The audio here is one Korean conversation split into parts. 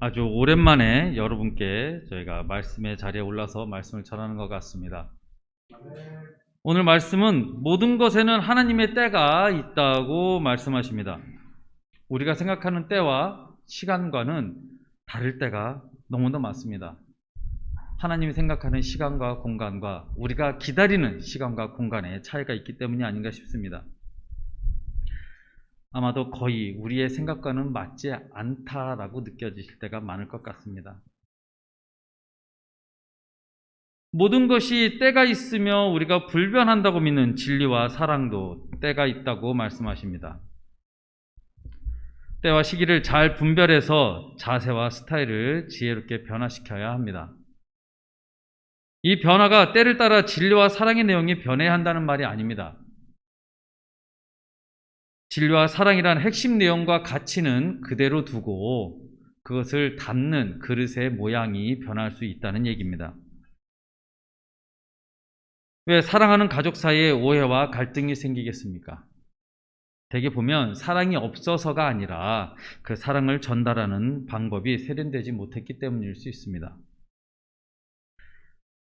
아주 오랜만에 여러분께 저희가 말씀의 자리에 올라서 말씀을 전하는 것 같습니다. 오늘 말씀은 모든 것에는 하나님의 때가 있다고 말씀하십니다. 우리가 생각하는 때와 시간과는 다를 때가 너무나 많습니다. 하나님이 생각하는 시간과 공간과 우리가 기다리는 시간과 공간에 차이가 있기 때문이 아닌가 싶습니다. 아마도 거의 우리의 생각과는 맞지 않다라고 느껴지실 때가 많을 것 같습니다. 모든 것이 때가 있으며 우리가 불변한다고 믿는 진리와 사랑도 때가 있다고 말씀하십니다. 때와 시기를 잘 분별해서 자세와 스타일을 지혜롭게 변화시켜야 합니다. 이 변화가 때를 따라 진리와 사랑의 내용이 변해야 한다는 말이 아닙니다. 진리와 사랑이란 핵심 내용과 가치는 그대로 두고 그것을 담는 그릇의 모양이 변할 수 있다는 얘기입니다. 왜 사랑하는 가족 사이에 오해와 갈등이 생기겠습니까? 대개 보면 사랑이 없어서가 아니라 그 사랑을 전달하는 방법이 세련되지 못했기 때문일 수 있습니다.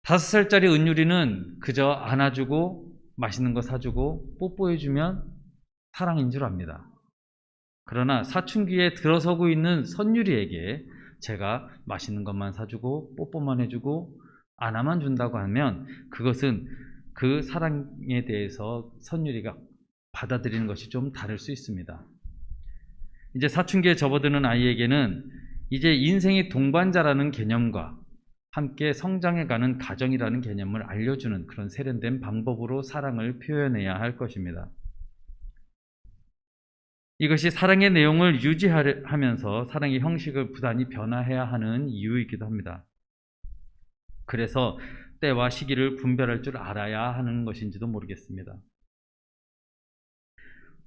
5살짜리 은유리는 그저 안아주고 맛있는 거 사주고 뽀뽀해주면 사랑인 줄 압니다. 그러나 사춘기에 들어서고 있는 선유리에게 제가 맛있는 것만 사주고 뽀뽀만 해주고 안아만 준다고 하면 그것은 그 사랑에 대해서 선유리가 받아들이는 것이 좀 다를 수 있습니다. 이제 사춘기에 접어드는 아이에게는 이제 인생의 동반자라는 개념과 함께 성장해가는 가정이라는 개념을 알려주는 그런 세련된 방법으로 사랑을 표현해야 할 것입니다. 이것이 사랑의 내용을 유지하면서 사랑의 형식을 부단히 변화해야 하는 이유이기도 합니다. 그래서 때와 시기를 분별할 줄 알아야 하는 것인지도 모르겠습니다.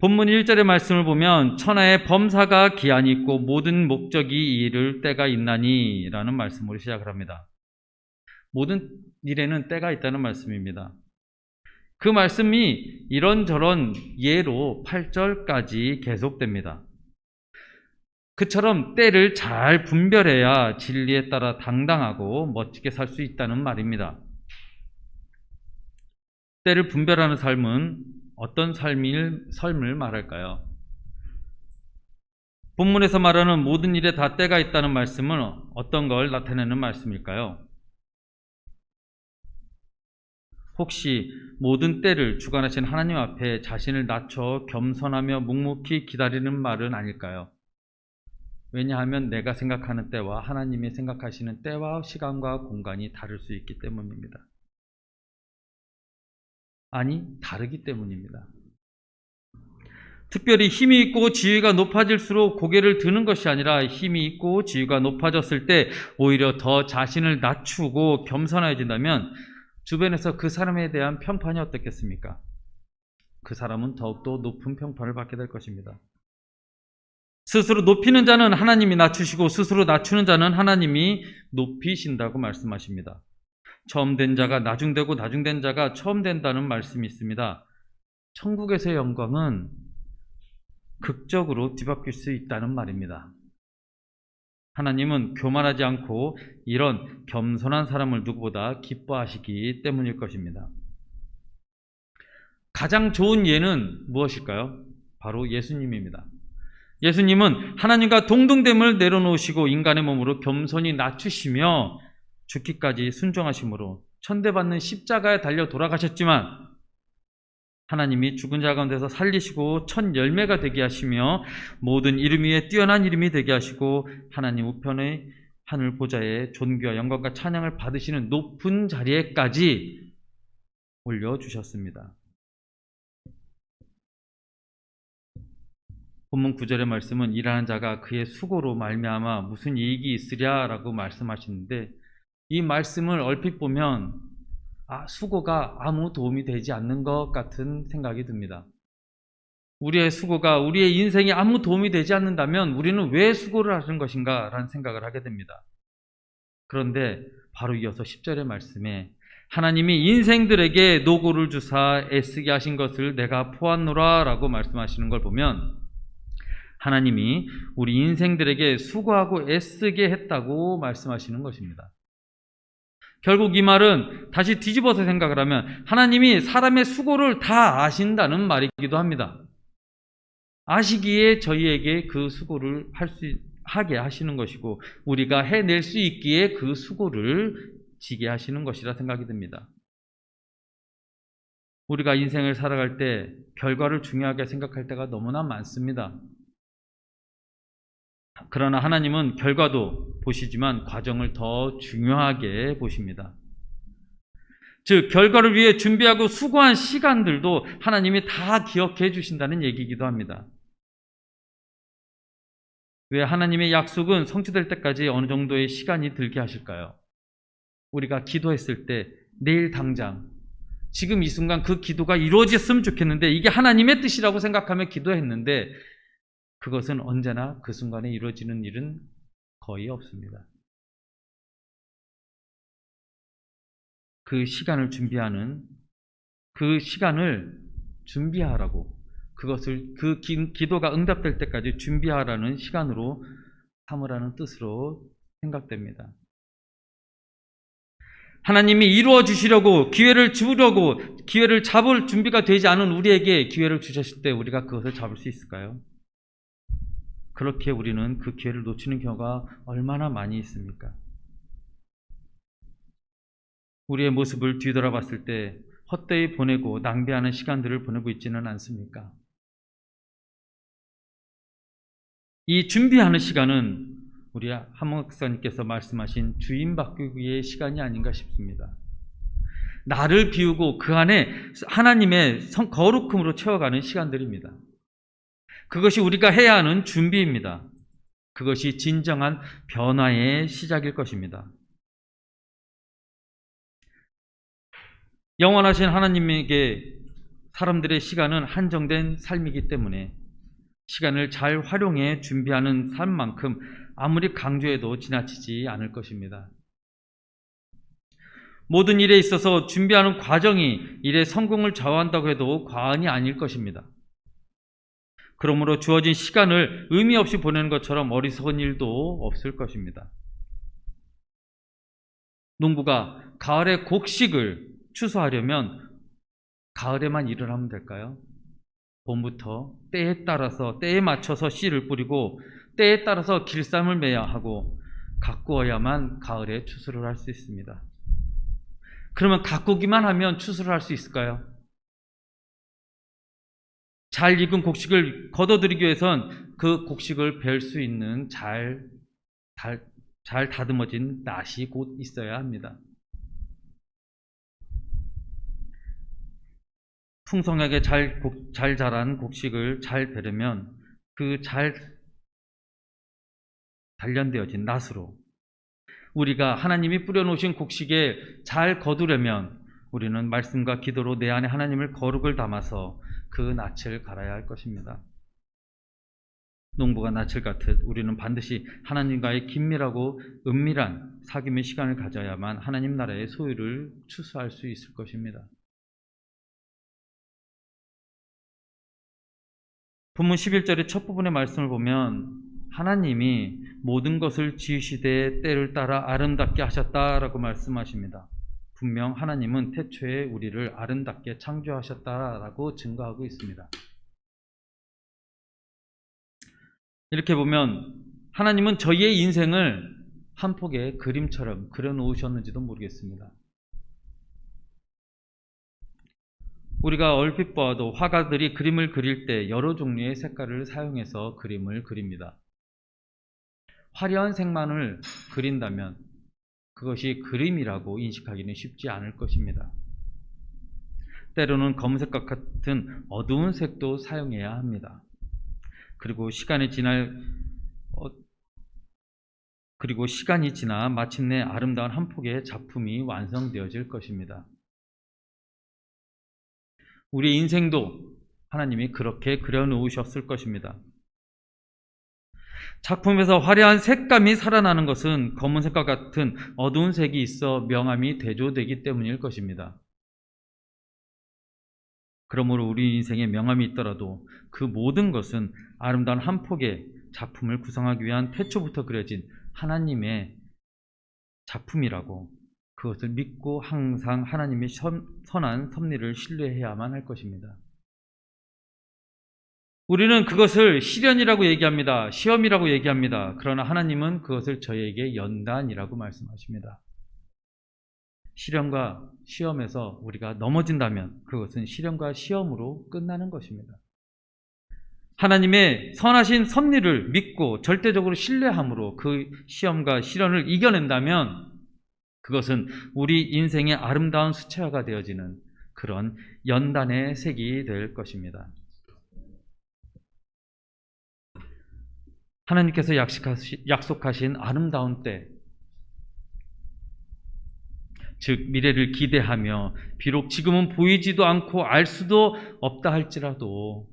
본문 1절의 말씀을 보면 천하의 범사가 기한이 있고 모든 목적이 이를 때가 있나니 라는 말씀으로 시작을 합니다. 모든 일에는 때가 있다는 말씀입니다. 그 말씀이 이런저런 예로 8절까지 계속됩니다. 그처럼 때를 잘 분별해야 진리에 따라 당당하고 멋지게 살 수 있다는 말입니다. 때를 분별하는 삶은 어떤 삶을 말할까요? 본문에서 말하는 모든 일에 다 때가 있다는 말씀은 어떤 걸 나타내는 말씀일까요? 혹시 모든 때를 주관하신 하나님 앞에 자신을 낮춰 겸손하며 묵묵히 기다리는 말은 아닐까요? 왜냐하면 내가 생각하는 때와 하나님이 생각하시는 때와 시간과 공간이 다를 수 있기 때문입니다. 아니, 다르기 때문입니다. 특별히 힘이 있고 지위가 높아질수록 고개를 드는 것이 아니라 힘이 있고 지위가 높아졌을 때 오히려 더 자신을 낮추고 겸손해진다면 주변에서 그 사람에 대한 평판이 어떻겠습니까? 그 사람은 더욱더 높은 평판을 받게 될 것입니다. 스스로 높이는 자는 하나님이 낮추시고 스스로 낮추는 자는 하나님이 높이신다고 말씀하십니다. 처음 된 자가 나중되고 나중된 자가 처음 된다는 말씀이 있습니다. 천국에서의 영광은 극적으로 뒤바뀔 수 있다는 말입니다. 하나님은 교만하지 않고 이런 겸손한 사람을 누구보다 기뻐하시기 때문일 것입니다. 가장 좋은 예는 무엇일까요? 바로 예수님입니다. 예수님은 하나님과 동등됨을 내려놓으시고 인간의 몸으로 겸손히 낮추시며 죽기까지 순종하심으로 천대받는 십자가에 달려 돌아가셨지만 하나님이 죽은 자 가운데서 살리시고 첫 열매가 되게 하시며 모든 이름 위에 뛰어난 이름이 되게 하시고 하나님 우편의 하늘 보좌에 존귀와 영광과 찬양을 받으시는 높은 자리에까지 올려주셨습니다. 본문 9절의 말씀은 일하는 자가 그의 수고로 말미암아 무슨 이익이 있으랴라고 말씀하시는데 이 말씀을 얼핏 보면 수고가 아무 도움이 되지 않는 것 같은 생각이 듭니다. 우리의 수고가 우리의 인생에 아무 도움이 되지 않는다면 우리는 왜 수고를 하는 것인가 라는 생각을 하게 됩니다. 그런데 바로 이어서 10절의 말씀에 하나님이 인생들에게 노고를 주사 애쓰게 하신 것을 내가 보았노라 라고 말씀하시는 걸 보면 하나님이 우리 인생들에게 수고하고 애쓰게 했다고 말씀하시는 것입니다. 결국 이 말은 다시 뒤집어서 생각을 하면 하나님이 사람의 수고를 다 아신다는 말이기도 합니다. 아시기에 저희에게 그 수고를 하게 하시는 것이고 우리가 해낼 수 있기에 그 수고를 지게 하시는 것이라 생각이 듭니다. 우리가 인생을 살아갈 때 결과를 중요하게 생각할 때가 너무나 많습니다. 그러나 하나님은 결과도 보시지만 과정을 더 중요하게 보십니다. 즉 결과를 위해 준비하고 수고한 시간들도 하나님이 다 기억해 주신다는 얘기이기도 합니다. 왜 하나님의 약속은 성취될 때까지 어느 정도의 시간이 들게 하실까요? 우리가 기도했을 때 내일 당장 지금 이 순간 그 기도가 이루어졌으면 좋겠는데 이게 하나님의 뜻이라고 생각하며 기도했는데 그것은 언제나 그 순간에 이루어지는 일은 거의 없습니다. 그 시간을 준비하라고 그것을 그 기도가 응답될 때까지 준비하라는 시간으로 삼으라는 뜻으로 생각됩니다. 하나님이 이루어 주시려고 기회를 잡을 준비가 되지 않은 우리에게 기회를 주셨을 때 우리가 그것을 잡을 수 있을까요? 그렇게 우리는 그 기회를 놓치는 경우가 얼마나 많이 있습니까? 우리의 모습을 뒤돌아봤을 때 헛되이 보내고 낭비하는 시간들을 보내고 있지는 않습니까? 이 준비하는 시간은 우리 한 목사님께서 말씀하신 주인 바꾸기의 시간이 아닌가 싶습니다. 나를 비우고 그 안에 하나님의 거룩함으로 채워가는 시간들입니다. 그것이 우리가 해야 하는 준비입니다. 그것이 진정한 변화의 시작일 것입니다. 영원하신 하나님에게 사람들의 시간은 한정된 삶이기 때문에 시간을 잘 활용해 준비하는 삶만큼 아무리 강조해도 지나치지 않을 것입니다. 모든 일에 있어서 준비하는 과정이 일의 성공을 좌우한다고 해도 과언이 아닐 것입니다. 그러므로 주어진 시간을 의미 없이 보내는 것처럼 어리석은 일도 없을 것입니다. 농부가 가을에 곡식을 추수하려면 가을에만 일을 하면 될까요? 봄부터 때에 맞춰서 씨를 뿌리고 때에 따라서 길쌈을 매야 하고 가꾸어야만 가을에 추수를 할 수 있습니다. 그러면 가꾸기만 하면 추수를 할 수 있을까요? 잘 익은 곡식을 거둬들이기 위해선 그 곡식을 벨 수 있는 잘 다듬어진 낫이 곧 있어야 합니다. 풍성하게 잘 자란 곡식을 잘 베려면 그 잘 단련되어진 낫으로 우리가 하나님이 뿌려놓으신 곡식에 잘 거두려면 우리는 말씀과 기도로 내 안에 하나님을 거룩을 담아서 그 낯을 갈아야 할 것입니다. 농부가 낯을 갖듯 우리는 반드시 하나님과의 긴밀하고 은밀한 사귐의 시간을 가져야만 하나님 나라의 소유를 추수할 수 있을 것입니다. 본문 11절의 첫 부분의 말씀을 보면 하나님이 모든 것을 지으시되 때를 따라 아름답게 하셨다라고 말씀하십니다. 분명 하나님은 태초에 우리를 아름답게 창조하셨다라고 증거하고 있습니다. 이렇게 보면 하나님은 저희의 인생을 한 폭의 그림처럼 그려놓으셨는지도 모르겠습니다. 우리가 얼핏 보아도 화가들이 그림을 그릴 때 여러 종류의 색깔을 사용해서 그림을 그립니다. 화려한 색만을 그린다면 그것이 그림이라고 인식하기는 쉽지 않을 것입니다. 때로는 검은색과 같은 어두운 색도 사용해야 합니다. 그리고 시간이 지나 마침내 아름다운 한 폭의 작품이 완성되어질 것입니다. 우리 인생도 하나님이 그렇게 그려놓으셨을 것입니다. 작품에서 화려한 색감이 살아나는 것은 검은색과 같은 어두운 색이 있어 명암이 대조되기 때문일 것입니다. 그러므로 우리 인생에 명함이 있더라도 그 모든 것은 아름다운 한 폭의 작품을 구성하기 위한 태초부터 그려진 하나님의 작품이라고, 그것을 믿고 항상 하나님의 선한 섭리를 신뢰해야만 할 것입니다. 우리는 그것을 시련이라고 얘기합니다. 시험이라고 얘기합니다. 그러나 하나님은 그것을 저희에게 연단이라고 말씀하십니다. 시련과 시험에서 우리가 넘어진다면 그것은 시련과 시험으로 끝나는 것입니다. 하나님의 선하신 섭리를 믿고 절대적으로 신뢰함으로 그 시험과 시련을 이겨낸다면 그것은 우리 인생의 아름다운 수채화가 되어지는 그런 연단의 색이 될 것입니다. 하나님께서 약속하신 아름다운 때, 즉 미래를 기대하며 비록 지금은 보이지도 않고 알 수도 없다 할지라도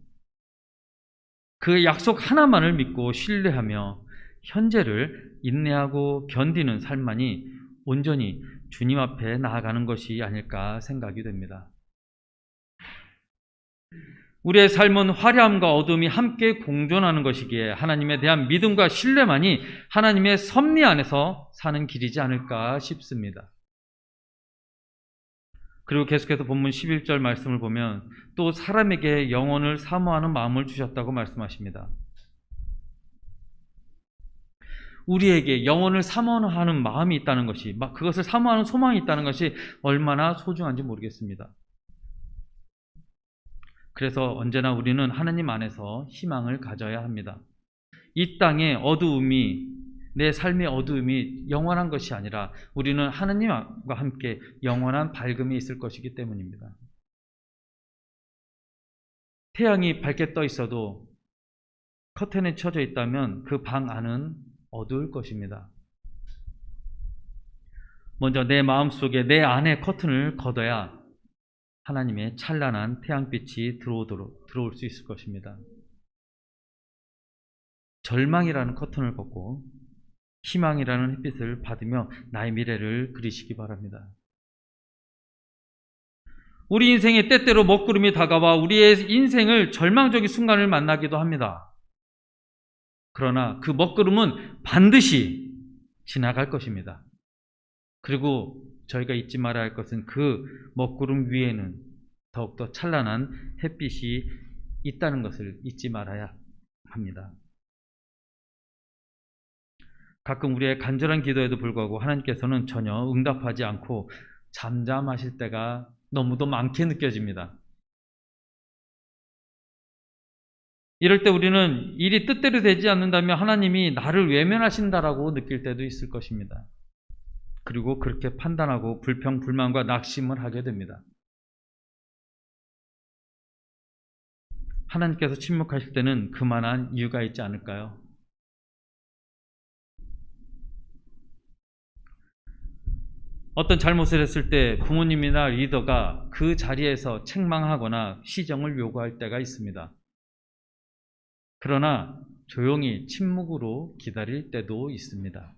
그 약속 하나만을 믿고 신뢰하며 현재를 인내하고 견디는 삶만이 온전히 주님 앞에 나아가는 것이 아닐까 생각이 됩니다. 우리의 삶은 화려함과 어둠이 함께 공존하는 것이기에 하나님에 대한 믿음과 신뢰만이 하나님의 섭리 안에서 사는 길이지 않을까 싶습니다. 그리고 계속해서 본문 11절 말씀을 보면 또 사람에게 영혼을 사모하는 마음을 주셨다고 말씀하십니다. 우리에게 영혼을 사모하는 마음이 있다는 것이, 그것을 사모하는 소망이 있다는 것이 얼마나 소중한지 모르겠습니다. 그래서 언제나 우리는 하나님 안에서 희망을 가져야 합니다. 이 땅의 어두움이, 내 삶의 어두움이 영원한 것이 아니라 우리는 하나님과 함께 영원한 밝음이 있을 것이기 때문입니다. 태양이 밝게 떠 있어도 커튼이 쳐져 있다면 그 방 안은 어두울 것입니다. 먼저 내 마음속에, 내 안에 커튼을 걷어야 하나님의 찬란한 태양빛이 들어올 수 있을 것입니다. 절망이라는 커튼을 걷고 희망이라는 햇빛을 받으며 나의 미래를 그리시기 바랍니다. 우리 인생의 때때로 먹구름이 다가와 우리의 인생을 절망적인 순간을 만나기도 합니다. 그러나 그 먹구름은 반드시 지나갈 것입니다. 그리고 저희가 잊지 말아야 할 것은 그 먹구름 위에는 더욱더 찬란한 햇빛이 있다는 것을 잊지 말아야 합니다. 가끔 우리의 간절한 기도에도 불구하고 하나님께서는 전혀 응답하지 않고 잠잠하실 때가 너무도 많게 느껴집니다. 이럴 때 우리는 일이 뜻대로 되지 않는다면 하나님이 나를 외면하신다라고 느낄 때도 있을 것입니다. 그리고 그렇게 판단하고 불평불만과 낙심을 하게 됩니다. 하나님께서 침묵하실 때는 그만한 이유가 있지 않을까요? 어떤 잘못을 했을 때 부모님이나 리더가 그 자리에서 책망하거나 시정을 요구할 때가 있습니다. 그러나 조용히 침묵으로 기다릴 때도 있습니다.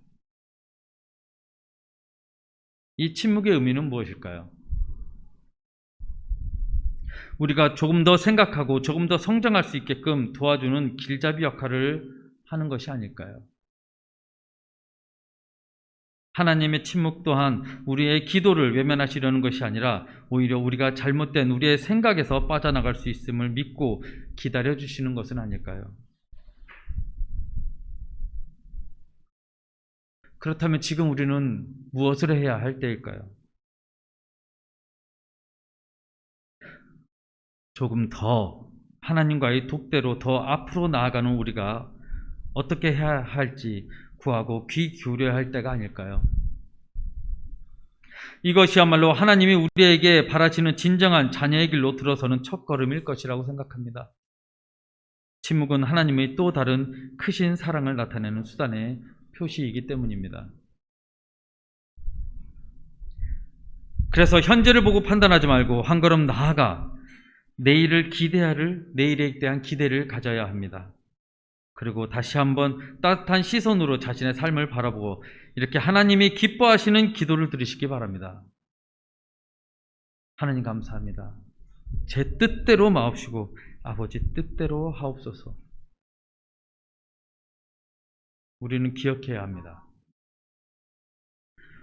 이 침묵의 의미는 무엇일까요? 우리가 조금 더 생각하고 조금 더 성장할 수 있게끔 도와주는 길잡이 역할을 하는 것이 아닐까요? 하나님의 침묵 또한 우리의 기도를 외면하시려는 것이 아니라 오히려 우리가 잘못된 우리의 생각에서 빠져나갈 수 있음을 믿고 기다려주시는 것은 아닐까요? 그렇다면 지금 우리는 무엇을 해야 할 때일까요? 조금 더 하나님과의 독대로 더 앞으로 나아가는 우리가 어떻게 해야 할지 구하고 귀 기울여야 할 때가 아닐까요? 이것이야말로 하나님이 우리에게 바라시는 진정한 자녀의 길로 들어서는 첫걸음일 것이라고 생각합니다. 침묵은 하나님의 또 다른 크신 사랑을 나타내는 수단의 표시이기 때문입니다. 그래서 현재를 보고 판단하지 말고 한 걸음 나아가 내일에 대한 기대를 가져야 합니다. 그리고 다시 한번 따뜻한 시선으로 자신의 삶을 바라보고 이렇게 하나님이 기뻐하시는 기도를 드리시기 바랍니다. 하나님 감사합니다. 제 뜻대로 마옵시고 아버지 뜻대로 하옵소서. 우리는 기억해야 합니다.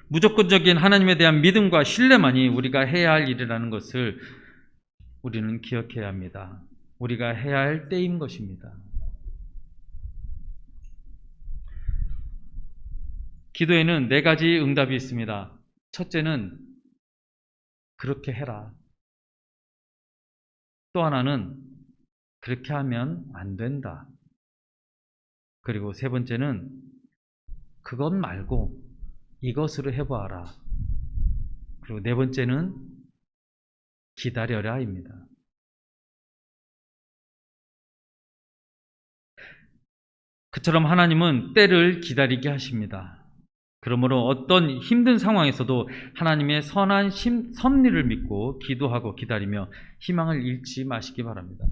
무조건적인 하나님에 대한 믿음과 신뢰만이 우리가 해야 할 일이라는 것을 우리는 기억해야 합니다. 우리가 해야 할 때인 것입니다. 기도에는 4가지 응답이 있습니다. 첫째는 그렇게 해라. 또 하나는 그렇게 하면 안 된다. 그리고 3번째는 그것 말고 이것으로 해보아라. 그리고 4번째는 기다려라입니다. 그처럼 하나님은 때를 기다리게 하십니다. 그러므로 어떤 힘든 상황에서도 하나님의 선한 섭리를 믿고 기도하고 기다리며 희망을 잃지 마시기 바랍니다.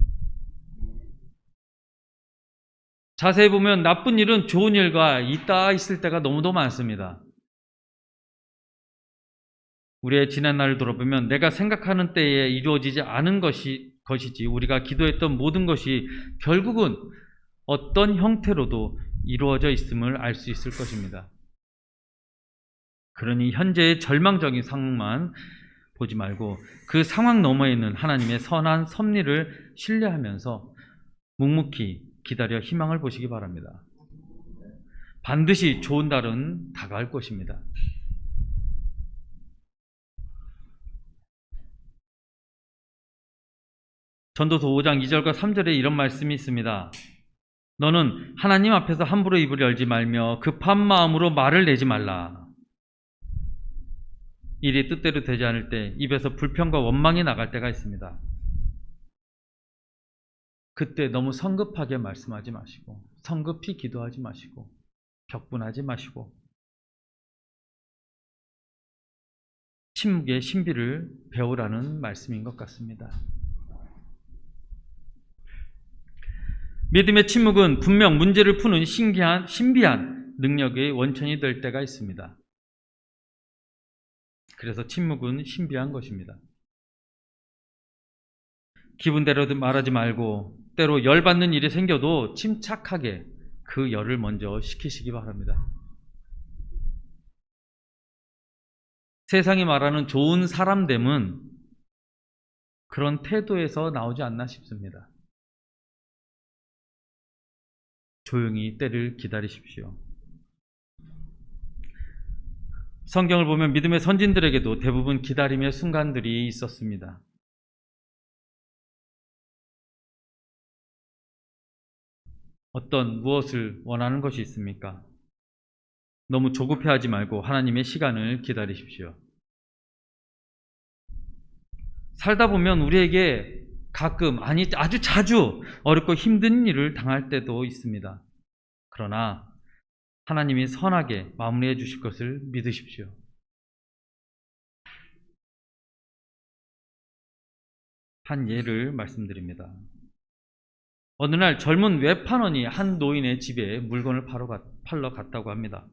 자세히 보면 나쁜 일은 좋은 일과 있다 있을 때가 너무도 많습니다. 우리의 지난 날을 돌아보면 내가 생각하는 때에 이루어지지 않은 것이지 우리가 기도했던 모든 것이 결국은 어떤 형태로도 이루어져 있음을 알 수 있을 것입니다. 그러니 현재의 절망적인 상황만 보지 말고 그 상황 너머에 있는 하나님의 선한 섭리를 신뢰하면서 묵묵히 기다려 희망을 보시기 바랍니다. 반드시 좋은 날은 다가올 것입니다. 전도서 5장 2절과 3절에 이런 말씀이 있습니다. 너는 하나님 앞에서 함부로 입을 열지 말며 급한 마음으로 말을 내지 말라. 일이 뜻대로 되지 않을 때 입에서 불평과 원망이 나갈 때가 있습니다. 그때 너무 성급하게 말씀하지 마시고 성급히 기도하지 마시고 격분하지 마시고 침묵의 신비를 배우라는 말씀인 것 같습니다. 믿음의 침묵은 분명 문제를 푸는 신비한 능력의 원천이 될 때가 있습니다. 그래서 침묵은 신비한 것입니다. 기분대로 말하지 말고 때로 열받는 일이 생겨도 침착하게 그 열을 먼저 식히시기 바랍니다. 세상이 말하는 좋은 사람됨은 그런 태도에서 나오지 않나 싶습니다. 조용히 때를 기다리십시오. 성경을 보면 믿음의 선진들에게도 대부분 기다림의 순간들이 있었습니다. 무엇을 원하는 것이 있습니까? 너무 조급해하지 말고 하나님의 시간을 기다리십시오. 살다 보면 우리에게 가끔, 아주 자주 어렵고 힘든 일을 당할 때도 있습니다. 그러나 하나님이 선하게 마무리해 주실 것을 믿으십시오. 한 예를 말씀드립니다. 어느 날 젊은 외판원이 한 노인의 집에 물건을 팔러 갔다고 합니다.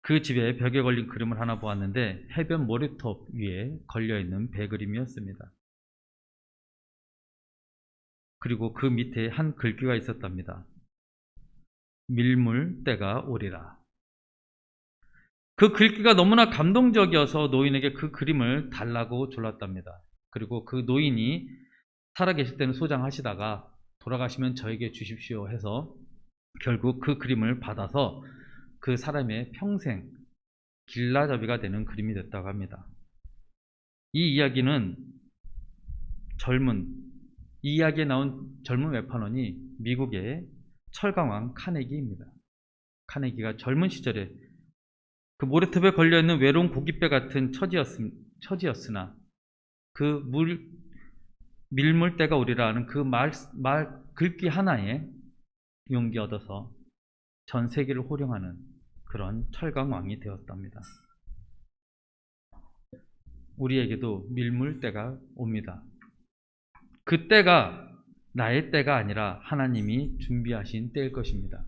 그 집에 벽에 걸린 그림을 하나 보았는데 해변 모래톱 위에 걸려있는 배 그림이었습니다. 그리고 그 밑에 한 글귀가 있었답니다. 밀물 때가 오리라. 그 글귀가 너무나 감동적이어서 노인에게 그 그림을 달라고 졸랐답니다. 그리고 그 노인이 살아계실 때는 소장하시다가 돌아가시면 저에게 주십시오 해서 결국 그 그림을 받아서 그 사람의 평생 길라잡이가 되는 그림이 됐다고 합니다. 이 이야기에 나온 젊은 외판원이 미국의 철강왕 카네기입니다. 카네기가 젊은 시절에 그 모래톱에 걸려있는 외로운 고깃배 같은 처지였으나 그 밀물 때가 오리라 하는 그 글귀 하나에 용기 얻어서 전 세계를 호령하는 그런 철강왕이 되었답니다. 우리에게도 밀물 때가 옵니다. 그 때가 나의 때가 아니라 하나님이 준비하신 때일 것입니다.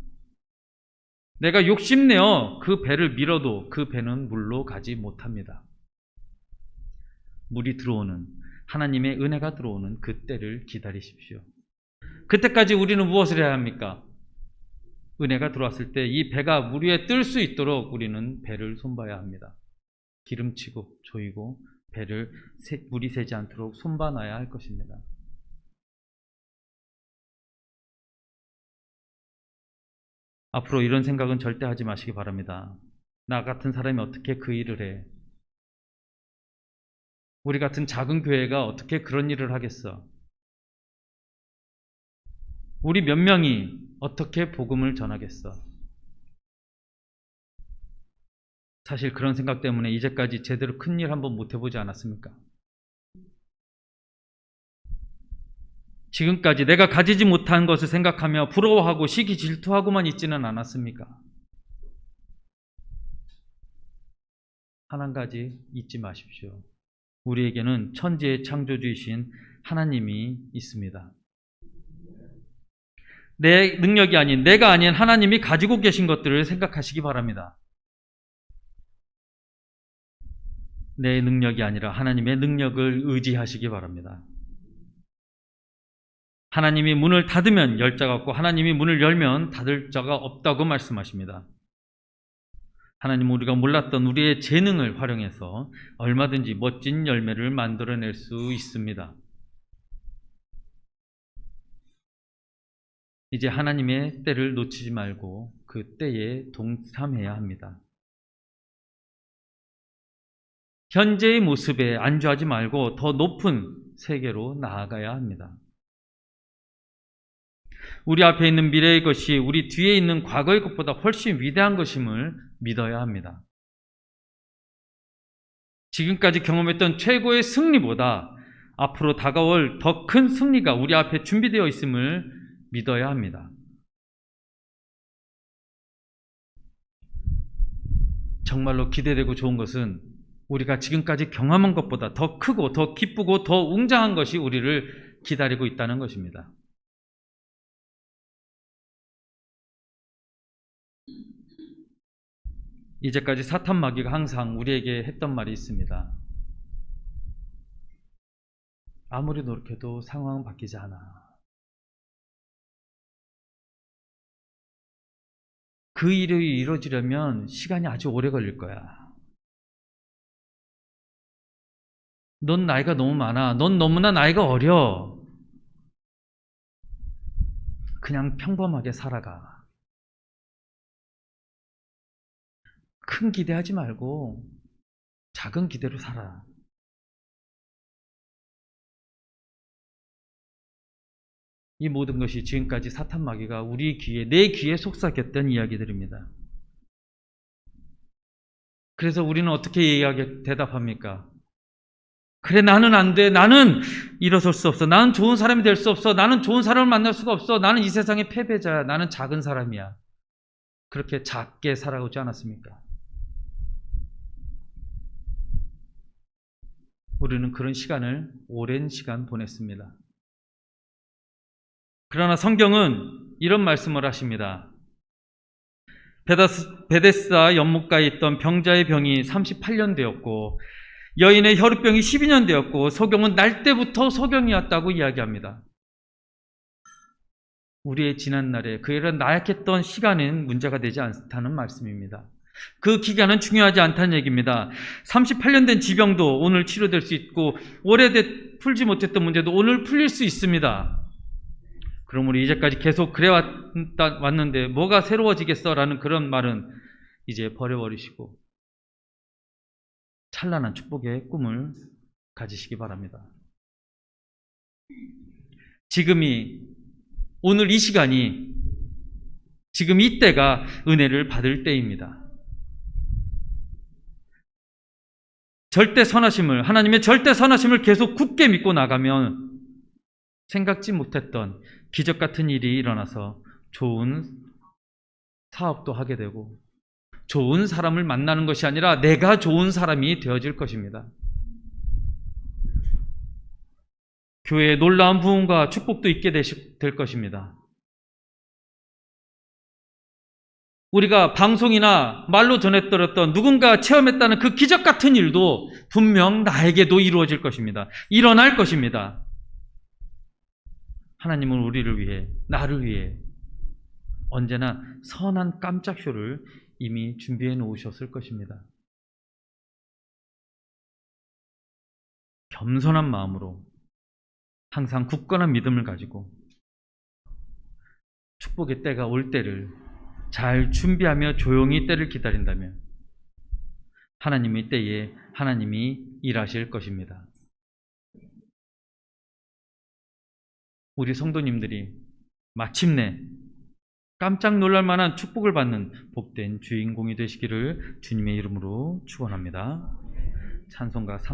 내가 욕심내어 그 배를 밀어도 그 배는 물로 가지 못합니다. 물이 들어오는 하나님의 은혜가 들어오는 그 때를 기다리십시오. 그때까지 우리는 무엇을 해야 합니까? 은혜가 들어왔을 때 이 배가 물 위에 뜰 수 있도록 우리는 배를 손봐야 합니다. 기름치고 조이고 배를 물이 새지 않도록 손봐놔야 할 것입니다. 앞으로 이런 생각은 절대 하지 마시기 바랍니다. 나 같은 사람이 어떻게 그 일을 해? 우리 같은 작은 교회가 어떻게 그런 일을 하겠어? 우리 몇 명이 어떻게 복음을 전하겠어? 사실 그런 생각 때문에 이제까지 제대로 큰 일 한번 못 해보지 않았습니까? 지금까지 내가 가지지 못한 것을 생각하며 부러워하고 시기 질투하고만 있지는 않았습니까? 한 가지 잊지 마십시오. 우리에게는 천지의 창조주이신 하나님이 있습니다. 내 능력이 아닌, 내가 아닌 하나님이 가지고 계신 것들을 생각하시기 바랍니다. 내 능력이 아니라 하나님의 능력을 의지하시기 바랍니다. 하나님이 문을 닫으면 열 자가 없고 하나님이 문을 열면 닫을 자가 없다고 말씀하십니다. 하나님은 우리가 몰랐던 우리의 재능을 활용해서 얼마든지 멋진 열매를 만들어낼 수 있습니다. 이제 하나님의 때를 놓치지 말고 그 때에 동참해야 합니다. 현재의 모습에 안주하지 말고 더 높은 세계로 나아가야 합니다. 우리 앞에 있는 미래의 것이 우리 뒤에 있는 과거의 것보다 훨씬 위대한 것임을 믿어야 합니다. 지금까지 경험했던 최고의 승리보다 앞으로 다가올 더 큰 승리가 우리 앞에 준비되어 있음을 믿어야 합니다. 정말로 기대되고 좋은 것은 우리가 지금까지 경험한 것보다 더 크고 더 기쁘고 더 웅장한 것이 우리를 기다리고 있다는 것입니다. 이제까지 사탄 마귀가 항상 우리에게 했던 말이 있습니다. 아무리 노력해도 상황은 바뀌지 않아. 그 일이 이루어지려면 시간이 아주 오래 걸릴 거야. 넌 나이가 너무 많아. 넌 너무나 나이가 어려. 그냥 평범하게 살아가. 큰 기대하지 말고 작은 기대로 살아. 이 모든 것이 지금까지 사탄 마귀가 우리 귀에, 내 귀에 속삭였던 이야기들입니다. 그래서 우리는 어떻게 대답합니까? 그래, 나는 안 돼. 나는 일어설 수 없어. 나는 좋은 사람이 될 수 없어. 나는 좋은 사람을 만날 수가 없어. 나는 이 세상의 패배자야. 나는 작은 사람이야. 그렇게 작게 살아오지 않았습니까? 우리는 그런 시간을 오랜 시간 보냈습니다. 그러나 성경은 이런 말씀을 하십니다. 베데스다 연못가에 있던 병자의 병이 38년 되었고 여인의 혈우병이 12년 되었고 소경은 날 때부터 소경이었다고 이야기합니다. 우리의 지난날에 그런 나약했던 시간은 문제가 되지 않다는 말씀입니다. 그 기간은 중요하지 않다는 얘기입니다. 38년 된 지병도 오늘 치료될 수 있고 풀지 못했던 문제도 오늘 풀릴 수 있습니다. 그럼 우리 이제까지 계속 그래 왔는데 뭐가 새로워지겠어? 라는 그런 말은 이제 버려버리시고 찬란한 축복의 꿈을 가지시기 바랍니다. 오늘 이 시간이, 지금 이때가 은혜를 받을 때입니다. 하나님의 절대 선하심을 계속 굳게 믿고 나가면 생각지 못했던 기적 같은 일이 일어나서 좋은 사업도 하게 되고 좋은 사람을 만나는 것이 아니라 내가 좋은 사람이 되어질 것입니다. 교회에 놀라운 부흥과 축복도 있게 될 것입니다. 우리가 방송이나 말로 전해들었던 누군가 체험했다는 그 기적 같은 일도 분명 나에게도 이루어질 것입니다. 일어날 것입니다. 하나님은 우리를 위해, 나를 위해 언제나 선한 깜짝쇼를 이미 준비해 놓으셨을 것입니다. 겸손한 마음으로 항상 굳건한 믿음을 가지고 축복의 때가 올 때를 잘 준비하며 조용히 때를 기다린다면 하나님의 때에 하나님이 일하실 것입니다. 우리 성도님들이 마침내 깜짝 놀랄 만한 축복을 받는 복된 주인공이 되시기를 주님의 이름으로 축원합니다. 찬송가 3